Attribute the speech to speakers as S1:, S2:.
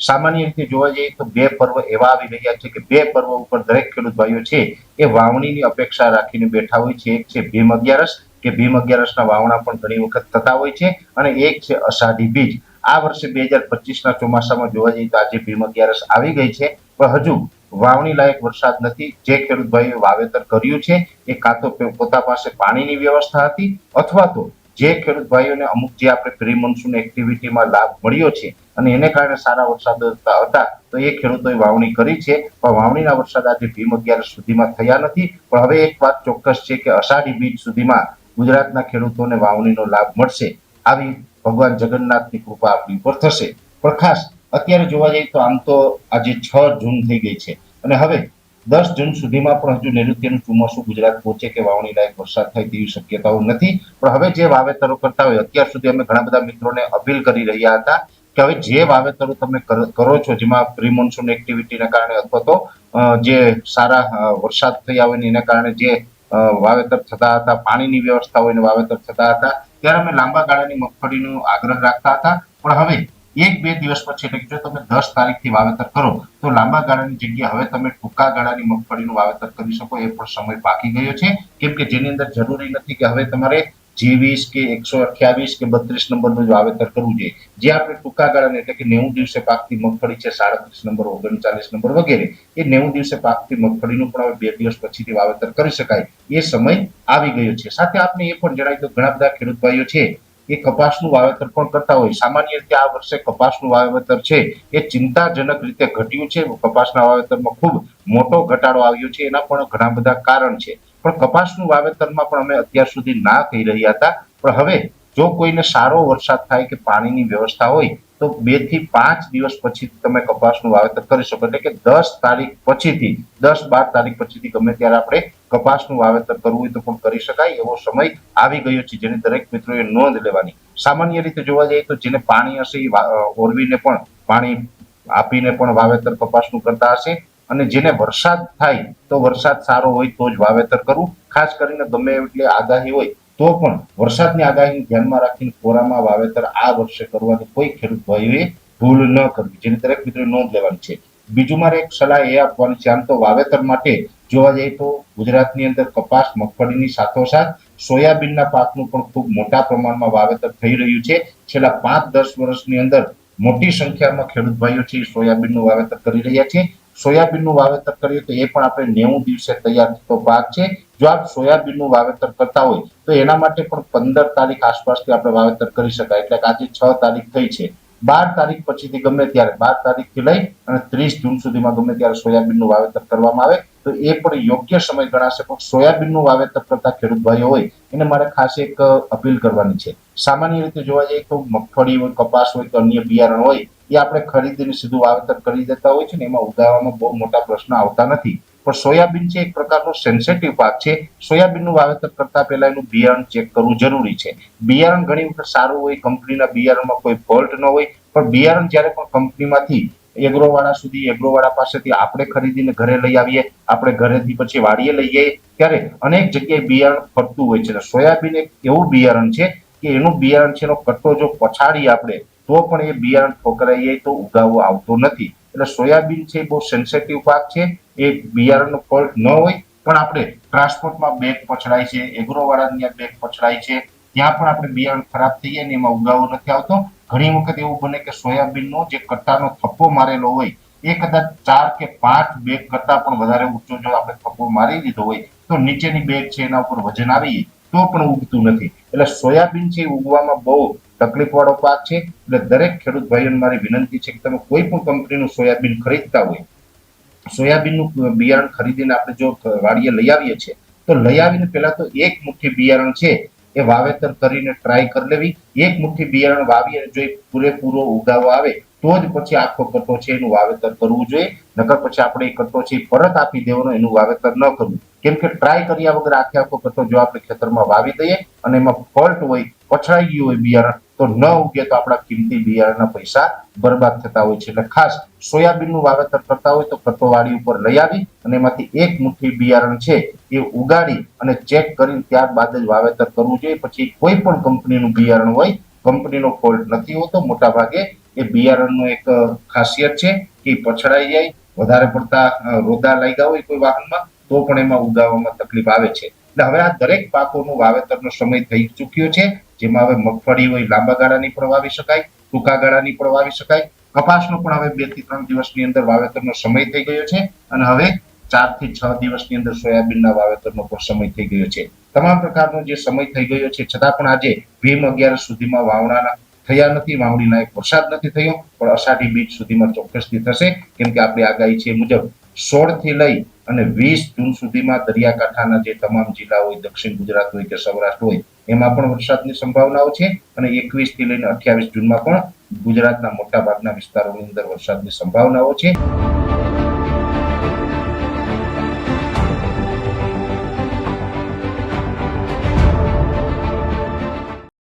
S1: સામાન્ય રીતે જોવા જઈએ તો બે પર્વ એવા આવી રહ્યા છે કે બે પર્વ ઉપર દરેક ખેડૂત ભાઈઓ છે એ વાવણીની અપેક્ષા રાખીને બેઠા હોય છે. એક છે ભીમ અગિયારસ કે ભીમ અગિયારસના વાવણા પણ ઘણી વખત થતા હોય છે, અને એક છે અષાઢી બીજ. આ વર્ષે 2025ના ચોમાસામાં જોવા જઈએ તો આજે ભીમ અગિયારસ આવી ગઈ છે, પણ હજુ વાવણી લાયક વરસાદ નથી. જે ખેડૂત ભાઈઓએ વાવેતર કર્યું છે એ કાં તો પોતા પાસે પાણીની વ્યવસ્થા હતી, અથવા તો જે ખેડૂત ભાઈઓને અમુક જે આપણે પ્રી મોન્સૂન એક્ટિવિટીમાં લાભ મળ્યો છે અને એને કારણે સારા વરસાદ હતા, તો એ ખેડૂતોએ વાવણી કરી છે. પણ વાવણીના વરસાદ આજે ભીમ અગિયારસ સુધીમાં થયા નથી. પણ હવે એક વાત ચોક્કસ છે કે અષાઢી બીજ સુધીમાં ગુજરાતના ખેડૂતોને વાવણીનો લાભ મળશે, આવી ભગવાન જગન્નાથની કૃપા આપણી ઉપર થશે. પણ ખાસ અત્યારે જોવા જઈએ તો આમ તો આજે 6 જૂન થઈ ગઈ છે, અને હવે 10 જૂન સુધીમાં પણ હજુ નૈઋત્યનું ચોમાસું ગુજરાત પહોંચે કે વાવણી લાયક વરસાદ થાય તેવી શક્યતાઓ નથી. પણ હવે જે વાવેતરો કરતા હોય, અત્યાર સુધી અમે ઘણા બધા મિત્રોને અપીલ કરી રહ્યા હતા કે હવે જે વાવેતરો તમે કરો છો, જેમાં પ્રી મોન્સૂન એક્ટિવિટીના કારણે અથવા તો જે સારા વરસાદ થયા હોય એના કારણે જે વાવેતર થતા હતા, પાણીની વ્યવસ્થા હોય ને વાવેતર થતા હતા, ત્યારે અમે લાંબા ગાળાની મગફળીનો આગ્રહ રાખતા હતા. પણ હવે 1-2 દિવસ પછી, એટલે કે જો તમે 10 તારીખથી વાવેતર કરો તો લાંબા ગાળાની જગ્યાએ હવે તમે ટૂંકા ગાળાની મગફળીનું વાવેતર કરી શકો, એ પણ સમય પાકી ગયો છે. કેમ કે જેની અંદર જરૂરી નથી કે હવે તમારે G20 કે 128 કે 32 નંબરનું જ વાવેતર કરવું જોઈએ. જે આપણે ટૂંકા ગાળાને એટલે કે 90 દિવસે પાકતી મગફળી છે, 37 નંબર, 39 નંબર વગેરે, એ 90 દિવસે પાકતી મગફળીનું પણ હવે 2 દિવસ પછીથી વાવેતર કરી શકાય, એ સમય આવી ગયો છે. સાથે આપણે એ પણ જણાવી તો ઘણા બધા ખેડૂત ભાઈઓ છે એ કપાસનું વાવેતર પણ કરતા હોય. સામાન્ય રીતે આ વર્ષે કપાસનું વાવેતર છે એ ચિંતાજનક રીતે ઘટ્યું છે. કપાસના વાવેતરમાં ખૂબ મોટો ઘટાડો આવ્યો છે. એના પણ ઘણા બધા કારણ છે. પણ કપાસનું વાવેતરમાં પણ અમે અત્યાર સુધી ના કહી રહ્યા હતા. પણ હવે જો કોઈને સારો વરસાદ થાય કે પાણીની વ્યવસ્થા હોય તો 2 થી 5 દિવસ પછી તમે કપાસનું વાવેતર કરી શકો. એટલે કે 10 તારીખ પછીથી, 10-12 તારીખ પછીથી ગમે ત્યારે આપણે કપાસનું વાવેતર કરવું હોય તો પણ કરી શકાય એવો સમય આવી ગયો છે, જેની દરેક મિત્રોએ નોંધ લેવાની. સામાન્ય રીતે જોવા જઈએ તો જેને પાણી હશે એ ઓરવીને પણ, પાણી આપીને પણ વાવેતર કપાસનું કરતા હશે. અને જેને વરસાદ થાય તો વરસાદ સારો હોય તો જ વાવેતર કરવું. ખાસ કરીને ગમે એટલી આગાહી હોય તો પણ વરસાદની આગાહીને ધ્યાનમાં રાખીને કોરામાં વાવેતર આ વર્ષે કરવાની કોઈ ખેડૂત ભાઈઓએ ભૂલ ન કરવી, જેની દરેક મિત્રોએ નોંધ લેવાની છે. બીજું મારે એક સલાહ એ આપવાની છે, આમ તો વાવેતર માટે જોવા જઈએ તો ગુજરાતની અંદર કપાસ, મગફળીની સાથોસાથ સોયાબીનના પાકનું પણ ખૂબ મોટા પ્રમાણમાં વાવેતર થઈ રહ્યું છે. છેલ્લા 5-10 વર્ષની અંદર મોટી સંખ્યામાં ખેડૂત ભાઈઓ છે એ સોયાબીનનું વાવેતર કરી રહ્યા છે. સોયાબીનનું વાવેતર કરીએ તો એ પણ આપણે 90 દિવસે તૈયાર થતો પાક છે. જો આપ સોયાબીનનું વાવેતર કરતા હોય તો એના માટે પણ 15 તારીખ આસપાસથી આપણે વાવેતર કરી શકાય. એટલે કે આજે 6 તારીખ થઈ છે, 12 તારીખ પછીથી ગમે ત્યારે, 12 તારીખથી લઈ અને 30 જૂન સુધીમાં ગમે ત્યારે સોયાબીનનું વાવેતર કરવામાં આવે તો એ પણ યોગ્ય સમય ગણાશે. પણ સોયાબીનનું વાવેતર કરતા ખેડૂત ભાઈઓ હોય એને મારે ખાસ એક અપીલ કરવાની છે. સામાન્ય રીતે જોવા જઈએ તો મગફળી હોય, કપાસ હોય કે અન્ય બિયારણ હોય, એ આપણે ખરીદીને સીધું વાવેતર કરી દેતા હોય છે ને, એમાં ઉગાવવામાં બહુ મોટા પ્રશ્ન આવતા નથી. પણ સોયાબીન છે એક પ્રકારનો સેન્સિટિવ પાક છે. સોયાબીનનું વાવેતર કરતા પહેલા એનું બિયારણ ચેક કરવું જરૂરી છે. બિયારણ ઘણી વખત સારું હોય, કંપનીના બિયારણમાં કોઈ ફોલ્ટ ન હોય, પણ બિયારણ જ્યારે પણ કંપનીમાંથી એગ્રોવાળા સુધી, એગ્રોવાળા પાસેથી આપણે ખરીદીને ઘરે લઈ આવીએ, આપણે ઘરેથી પછી વાડીએ લઈ જઈએ, ત્યારે અનેક જગ્યાએ બિયારણ ફરતું હોય છે. સોયાબીન એક એવું બિયારણ છે કે એનું બિયારણ છે, એનો કટ્ટો જો પછાડીએ આપણે તો પણ એ બિયારણ ઠોકરાઈએ તો ઉગાવો આવતો નથી. એટલે સોયાબીન છે એ બહુ સેન્સિટિવ પાક છે. એ બિયારણનો ફોલ્ટ ન હોય પણ આપણે ટ્રાન્સપોર્ટમાં બેગ પછડાય છે, એગ્રોવાળાની બેગ પછડાય છે, ત્યાં પણ આપણે બિયારણ ખરાબ થઈ જાય ને એમાં ઉગાવો નથી આવતો. ઘણી વખત એવું બને કે સોયાબીનનો જે કટ્ટાનો થપ્પો મારેલો હોય એ કદાચ 4 કે 5 બેગ કરતા પણ વધારે ઊંચો જો આપણે થપ્પો મારી દીધો હોય તો નીચેની બેગ છે એના ઉપર વજન આવી તો પણ ઉગતું નથી. એટલે સોયાબીન છે એ ઉગવામાં બહુ તકલીફવાળો પાક છે. એટલે દરેક ખેડૂત ભાઈઓને મારી વિનંતી છે કે તમે કોઈ પણ કંપનીનું સોયાબીન ખરીદતા હોય, સોયાબીનનું બિયારણ ખરીદીને આપણે જો વાડીએ લઈ આવીએ છીએ તો લઈ આવીને પહેલા તો એક મુઠ્ઠી બિયારણ છે એ વાવેતર કરીને ટ્રાય કરી લેવી. એક મુઠ્ઠી બિયારણ વાવી અને જો પૂરેપૂરો ઉગાવો આવે તો જ પછી આખો કટ્ટો છે એનું વાવેતર કરવું જોઈએ. નકર પછી આપણે એ કટ્ટો છે પરત આપી દેવાનો, એનું વાવેતર ન કરવું. કેમ કે ટ્રાય કર્યા વગર આખો કટ્ટો જો આપણે ખેતરમાં વાવી દઈએ અને એમાં ફોલ્ટ હોય, પછડાઈ ગયું હોય બિયારણ, તો ન ઉગે તો આપણા કિંમતી બિયારણના પૈસા બરબાદ થતા હોય છે. એટલે ખાસ સોયાબીનનું વાવેતર કરતા હોય તો કટ્ટો વાડી ઉપર લઈ આવી અને એમાંથી એક મુઠ્ઠી બિયારણ છે એ ઉગાડી અને ચેક કરીને ત્યારબાદ જ વાવેતર કરવું જોઈએ. પછી કોઈ પણ કંપનીનું બિયારણ હોય, કંપનીનો ફોલ્ટ નથી હોતો મોટા ભાગે, એ બિયારણનો એક ખાસિયત છે કે ઈ પછડાઈ જાય, વધારે પડતા રોદા લાગ્યા હોય કોઈ વાહનમાં તો પણ એમાં ઉગાવવામાં તકલીફ આવે છે. એટલે હવે આ દરેક પાકોનું વાવેતરનો સમય થઈ ચૂક્યો છે, જેમાં હવે મગફળી હોય લાંબા ગાળાની પણ વાવી શકાય, ટૂંકા ગાળાની પણ વાવી શકાય. કપાસનો પણ હવે 2 થી 3 દિવસની અંદર વાવેતરનો સમય થઈ ગયો છે અને હવે 4 થી 6 દિવસની અંદર સોયાબીનના વાવેતરનો પણ સમય થઈ ગયો છે. તમામ પ્રકારનો જે સમય થઈ ગયો છે છતાં પણ આજે ભીમ 11 સુધીમાં વાવણા થયા નથી, વાવણી લાયક વરસાદ નથી થયો, પણ અષાઢી બીજ સુધીમાં ચોક્કસથી થશે, કેમ કે આપણી આગાહી છે એ મુજબ 16 થી લઈ અને 20 જૂન સુધીમાં દરિયાકાંઠાના જે તમામ જિલ્લા હોય, દક્ષિણ ગુજરાત હોય કે સૌરાષ્ટ્ર હોય, એમાં પણ વરસાદની સંભાવનાઓ છે અને 21 થી લઈને 28 જૂનમાં પણ ગુજરાતના મોટા ભાગના વિસ્તારોની અંદર વરસાદની સંભાવનાઓ છે.